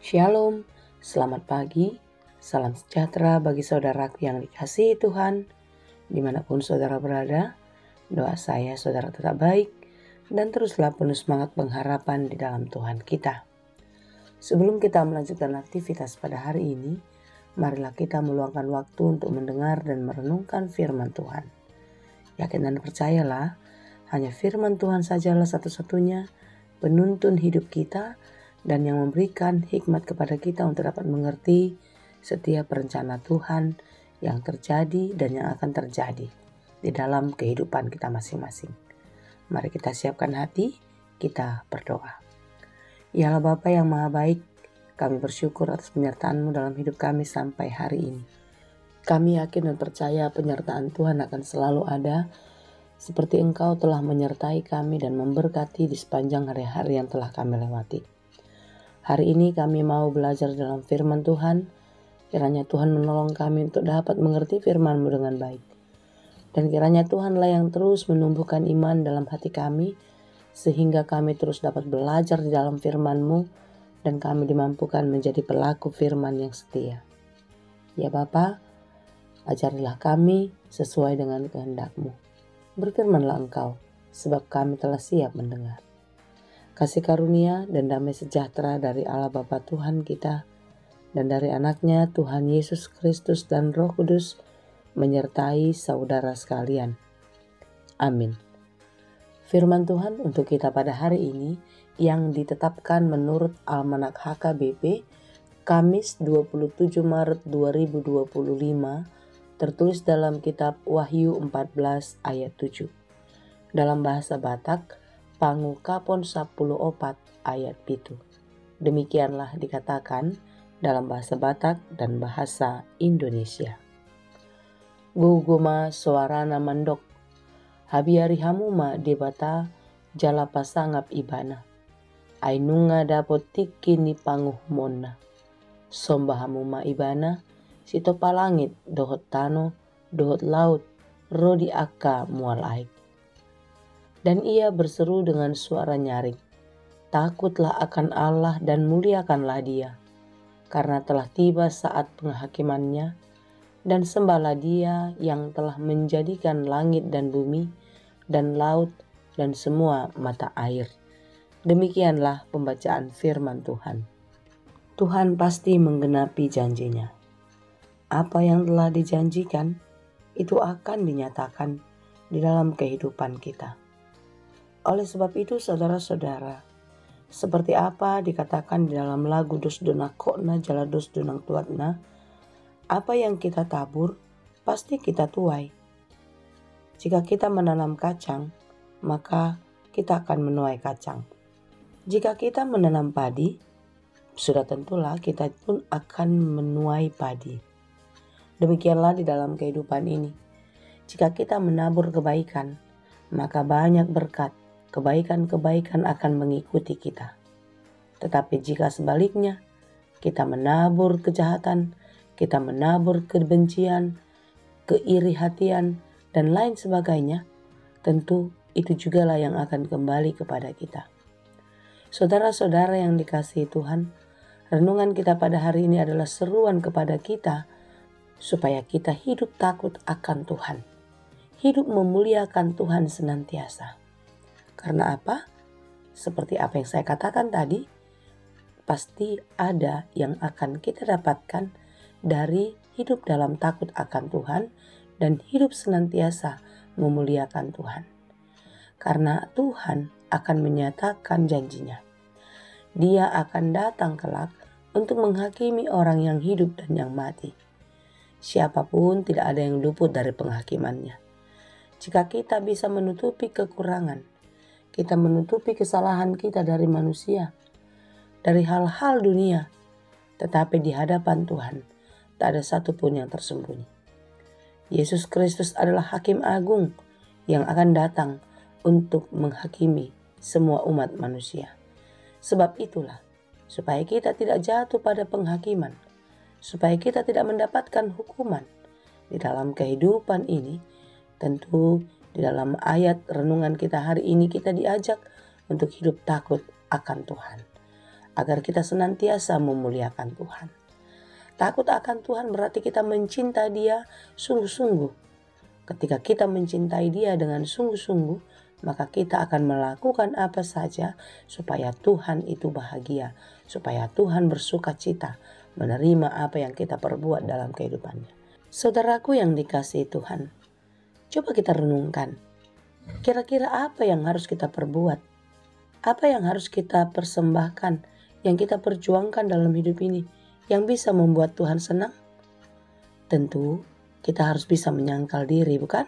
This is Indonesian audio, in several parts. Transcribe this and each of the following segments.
Shalom, selamat pagi, salam sejahtera bagi saudaraku yang dikasihi Tuhan. Dimanapun saudara berada, doa saya saudara tetap baik dan teruslah penuh semangat pengharapan di dalam Tuhan kita. Sebelum kita melanjutkan aktivitas pada hari ini, marilah kita meluangkan waktu untuk mendengar dan merenungkan firman Tuhan. Yakin dan percayalah, hanya firman Tuhan sajalah satu-satunya penuntun hidup kita dan yang memberikan hikmat kepada kita untuk dapat mengerti setiap rencana Tuhan yang terjadi dan yang akan terjadi di dalam kehidupan kita masing-masing. Mari kita siapkan hati, kita berdoa. Ya Allah Bapa yang Maha Baik, kami bersyukur atas penyertaan-Mu dalam hidup kami sampai hari ini. Kami yakin dan percaya penyertaan Tuhan akan selalu ada, seperti Engkau telah menyertai kami dan memberkati di sepanjang hari-hari yang telah kami lewati. Hari ini kami mau belajar dalam firman Tuhan. Kiranya Tuhan menolong kami untuk dapat mengerti firman-Mu dengan baik. Dan kiranya Tuhanlah yang terus menumbuhkan iman dalam hati kami, sehingga kami terus dapat belajar di dalam firman-Mu, dan kami dimampukan menjadi pelaku firman yang setia. Ya Bapa, ajarilah kami sesuai dengan kehendak-Mu. Berfirmanlah Engkau, sebab kami telah siap mendengar. Kasih karunia dan damai sejahtera dari Allah Bapa Tuhan kita dan dari anaknya Tuhan Yesus Kristus dan Roh Kudus menyertai saudara sekalian. Amin. Firman Tuhan untuk kita pada hari ini yang ditetapkan menurut Almanak HKBP Kamis 27 Maret 2025 tertulis dalam kitab Wahyu 14 ayat 7. Dalam bahasa Batak, Pangukapon 10 opat ayat pitu. Demikianlah dikatakan dalam bahasa Batak dan bahasa Indonesia. Guguma suarana mandok, habiari hamuma debata jala pasangap ibana. Ainunga dapot tikini panguh monna. Somba hamuma ibana, sito palangit dohot tano, dohot laut, rodi akka mual aik. Dan ia berseru dengan suara nyaring, takutlah akan Allah dan muliakanlah Dia, karena telah tiba saat penghakimannya, dan sembahlah Dia yang telah menjadikan langit dan bumi, dan laut, dan semua mata air. Demikianlah pembacaan firman Tuhan. Tuhan pasti menggenapi janjinya. Apa yang telah dijanjikan, itu akan dinyatakan di dalam kehidupan kita. Oleh sebab itu saudara-saudara, seperti apa dikatakan di dalam lagu Dos Dona Kokna Jala Dos Donang Tuatna, apa yang kita tabur pasti kita tuai. Jika kita menanam kacang, maka kita akan menuai kacang. Jika kita menanam padi, sudah tentulah kita pun akan menuai padi. Demikianlah di dalam kehidupan ini. Jika kita menabur kebaikan, maka banyak berkat. Kebaikan-kebaikan akan mengikuti kita. Tetapi jika sebaliknya, kita menabur kejahatan, kita menabur kebencian, keiri hatian, dan lain sebagainya, tentu itu jugalah yang akan kembali kepada kita. Saudara-saudara yang dikasihi Tuhan, renungan kita pada hari ini adalah seruan kepada kita supaya kita hidup takut akan Tuhan. Hidup memuliakan Tuhan senantiasa. Karena apa? Seperti apa yang saya katakan tadi, pasti ada yang akan kita dapatkan dari hidup dalam takut akan Tuhan dan hidup senantiasa memuliakan Tuhan. Karena Tuhan akan menyatakan janjinya. Dia akan datang kelak untuk menghakimi orang yang hidup dan yang mati. Siapapun tidak ada yang luput dari penghakimannya. Jika kita bisa menutupi kekurangan, kita menutupi kesalahan kita dari manusia, dari hal-hal dunia, tetapi di hadapan Tuhan tak ada satupun yang tersembunyi. Yesus Kristus adalah Hakim Agung yang akan datang untuk menghakimi semua umat manusia. Sebab itulah, supaya kita tidak jatuh pada penghakiman, supaya kita tidak mendapatkan hukuman di dalam kehidupan ini, tentu di dalam ayat renungan kita hari ini kita diajak untuk hidup takut akan Tuhan. agar kita senantiasa memuliakan Tuhan. Takut akan Tuhan berarti kita mencintai Dia sungguh-sungguh. Ketika kita mencintai Dia dengan sungguh-sungguh, maka kita akan melakukan apa saja supaya Tuhan itu bahagia, supaya Tuhan bersuka cita menerima apa yang kita perbuat dalam kehidupannya. Saudaraku yang dikasihi Tuhan, coba kita renungkan, kira-kira apa yang harus kita perbuat? Apa yang harus kita persembahkan, yang kita perjuangkan dalam hidup ini, yang bisa membuat Tuhan senang? Tentu kita harus bisa menyangkal diri, bukan?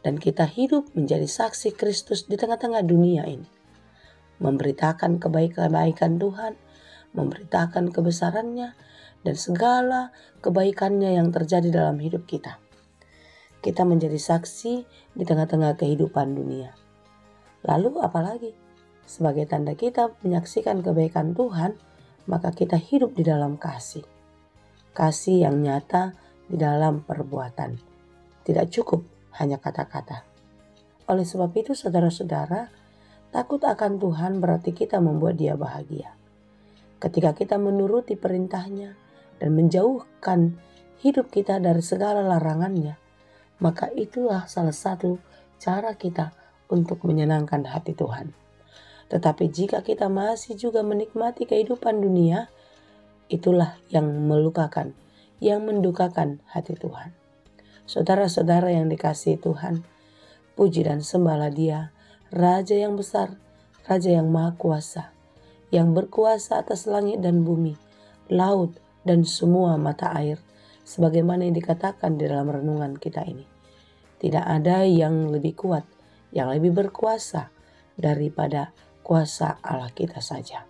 Dan kita hidup menjadi saksi Kristus di tengah-tengah dunia ini. Memberitakan kebaikan Tuhan, memberitakan kebesarannya, dan segala kebaikannya yang terjadi dalam hidup kita. Kita menjadi saksi di tengah-tengah kehidupan dunia. Lalu apalagi? Sebagai tanda kita menyaksikan kebaikan Tuhan, maka kita hidup di dalam kasih. Kasih yang nyata di dalam perbuatan. Tidak cukup hanya kata-kata. Oleh sebab itu saudara-saudara, takut akan Tuhan berarti kita membuat Dia bahagia. Ketika kita menuruti perintahnya dan menjauhkan hidup kita dari segala larangannya, maka itulah salah satu cara kita untuk menyenangkan hati Tuhan. Tetapi jika kita masih juga menikmati kehidupan dunia, itulah yang melukakan, yang mendukakan hati Tuhan. Saudara-saudara yang dikasihi Tuhan, puji dan sembahlah Dia, Raja yang besar, Raja yang maha kuasa, yang berkuasa atas langit dan bumi, laut, dan semua mata air, sebagaimana yang dikatakan di dalam renungan kita ini. Tidak ada yang lebih kuat, yang lebih berkuasa daripada kuasa Allah kita saja.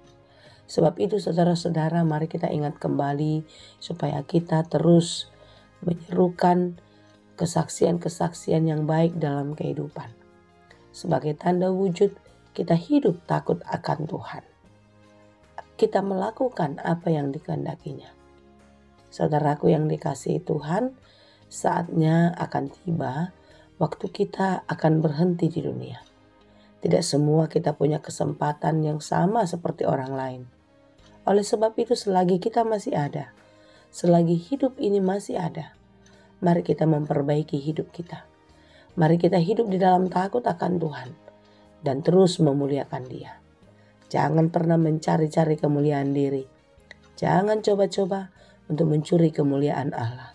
Sebab itu saudara-saudara, mari kita ingat kembali supaya kita terus menyerukan kesaksian-kesaksian yang baik dalam kehidupan. Sebagai tanda wujud kita hidup takut akan Tuhan. Kita melakukan apa yang dikehendakinya. Saudaraku yang dikasihi Tuhan, saatnya akan tiba waktu kita akan berhenti di dunia. Tidak semua kita punya kesempatan yang sama seperti orang lain. Oleh sebab itu selagi kita masih ada, selagi hidup ini masih ada, mari kita memperbaiki hidup kita. Mari kita hidup di dalam takut akan Tuhan dan terus memuliakan Dia. Jangan pernah mencari-cari kemuliaan diri. Jangan coba-coba untuk mencuri kemuliaan Allah.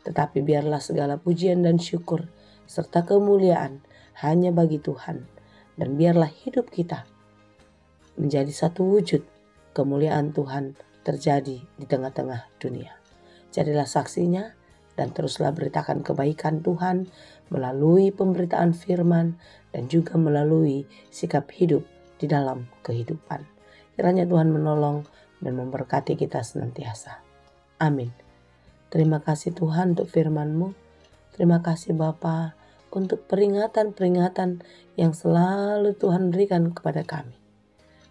Tetapi biarlah segala pujian dan syukur serta kemuliaan hanya bagi Tuhan. Dan biarlah hidup kita menjadi satu wujud kemuliaan Tuhan terjadi di tengah-tengah dunia. Jadilah saksinya dan teruslah beritakan kebaikan Tuhan melalui pemberitaan firman dan juga melalui sikap hidup di dalam kehidupan. Kiranya Tuhan menolong dan memberkati kita senantiasa. Amin. Terima kasih Tuhan untuk firman-Mu. Terima kasih Bapa untuk peringatan-peringatan yang selalu Tuhan berikan kepada kami.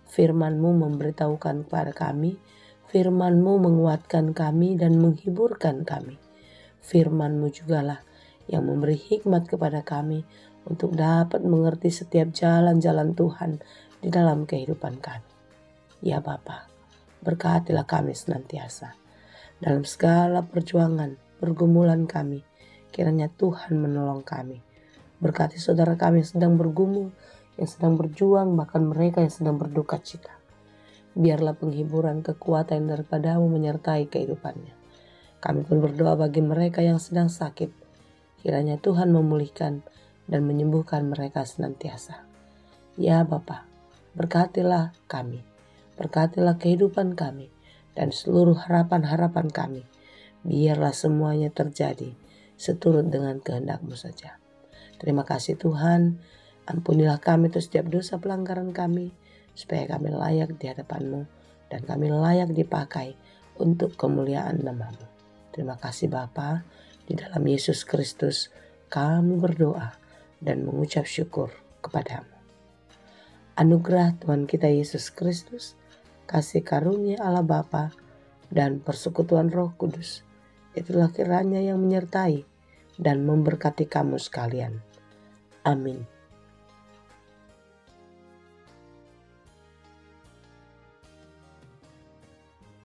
Firman-Mu memberitahukan kepada kami, firman-Mu menguatkan kami dan menghiburkan kami. Firman-Mu jugalah yang memberi hikmat kepada kami untuk dapat mengerti setiap jalan-jalan Tuhan di dalam kehidupan kami. Ya Bapa, berkatilah kami senantiasa. Dalam segala perjuangan, pergumulan kami, kiranya Tuhan menolong kami. Berkati saudara kami yang sedang bergumul, yang sedang berjuang, bahkan mereka yang sedang berduka cita. Biarlah penghiburan kekuatan daripada-Mu menyertai kehidupannya. Kami pun berdoa bagi mereka yang sedang sakit. Kiranya Tuhan memulihkan dan menyembuhkan mereka senantiasa. Ya Bapa, berkatilah kami, berkatilah kehidupan kami, dan seluruh harapan-harapan kami. Biarlah semuanya terjadi seturut dengan kehendak-Mu saja. Terima kasih Tuhan, ampunilah kami atas setiap dosa pelanggaran kami, supaya kami layak di hadapan-Mu, dan kami layak dipakai untuk kemuliaan nama-Mu. Terima kasih Bapa, di dalam Yesus Kristus kami berdoa dan mengucap syukur kepada-Mu. Anugerah Tuhan kita Yesus Kristus, kasih karunia Allah Bapa, dan persekutuan Roh Kudus, itulah kiranya yang menyertai dan memberkati kamu sekalian. Amin.